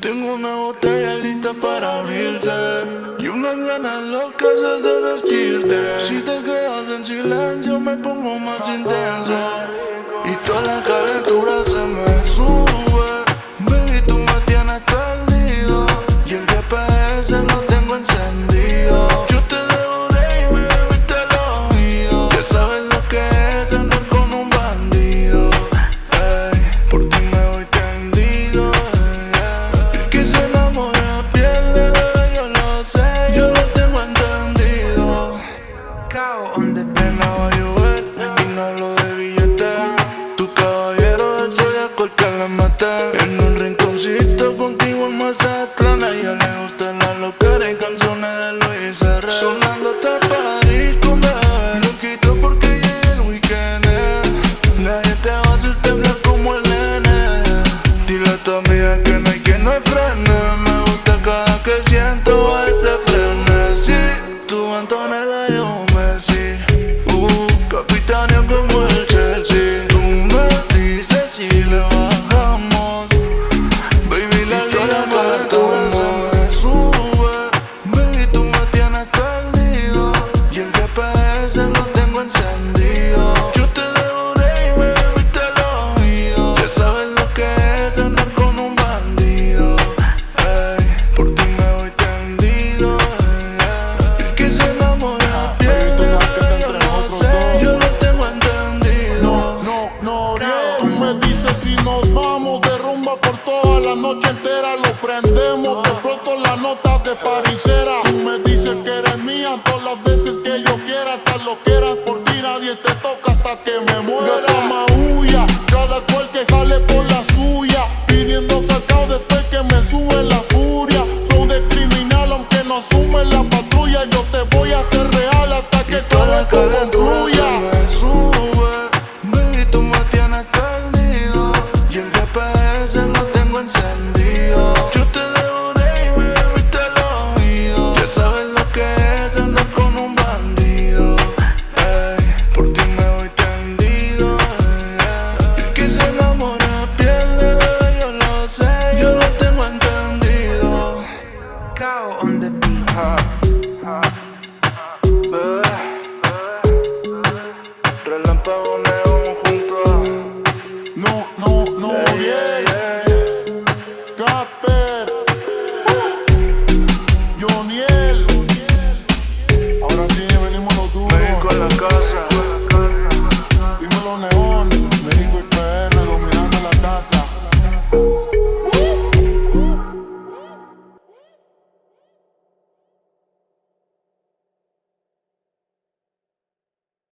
Tengo una botella lista para abrirse y unas ganas locas de divertirte. Si te quedas en silencio me pongo más intenso y toda la calentura se me sube. Baby, tú me tienes perdido y el GPS lo tengo encendido. Yo te devoré y me viste el oído. Ya sabes lo que es andar con un bandido. Ey, por ti me voy tendido. El que se enamora pierde, bebé, yo lo sé, yo lo tengo entendido. Cao on the Nena va a llover y no hablo de billetes. Tu caballero del zodiaco el que le mete. En un rinconcito contigo en Mazatlán. A ella le gusta la locura y canciones de Luis R. Sonándote para ir con bebé. Lo quito porque llega el weekend. Nadie te va a hacer temblar como el nene. Dile a tu amiga que no hay freno. Me gusta cada que siento ese frenesí. Tu Antonella, yo Messi. Capitáneo como el Chelsea. Tú me dices si le bajamos. Baby, la liga maratón me sube. Baby, tú me tienes perdido y el GPS lo tengo encendido. Yo te devoré y me viste el oído. Ya sabes lo que es andar con un bandido. Ey, por ti me voy tendido. El que se enamora pierde, yo lo sé, yo lo tengo entendido. Tú me dices si nos vamos de rumba por toda la noche entera, lo prendemos, te exploto las notas de parisera. Tú me dices que eres mía todas las veces que yo quiera, hasta lo quieras, por ti nadie te toca hasta que me muera. Gata maulla, cada cual que jale por la suya, pidiendo cacao después que me sube la furia. Flow de criminal aunque no sume la patrulla, yo te voy a hacer real hasta que todo esto concluya. Me sube, baby, tú me tienes perdido y el GPS lo tengo encendido. Yo te devoré y me viste el oído. Ya sabes lo que es andar con un bandido. Ey, por ti me voy tendido. El que se enamora pierde, bebé, yo lo sé, yo lo tengo entendido. Cao on the beat. Bebé, relámpago neón junto a Casper, Joniel. Ahora sí venimos los duros. México en la casa.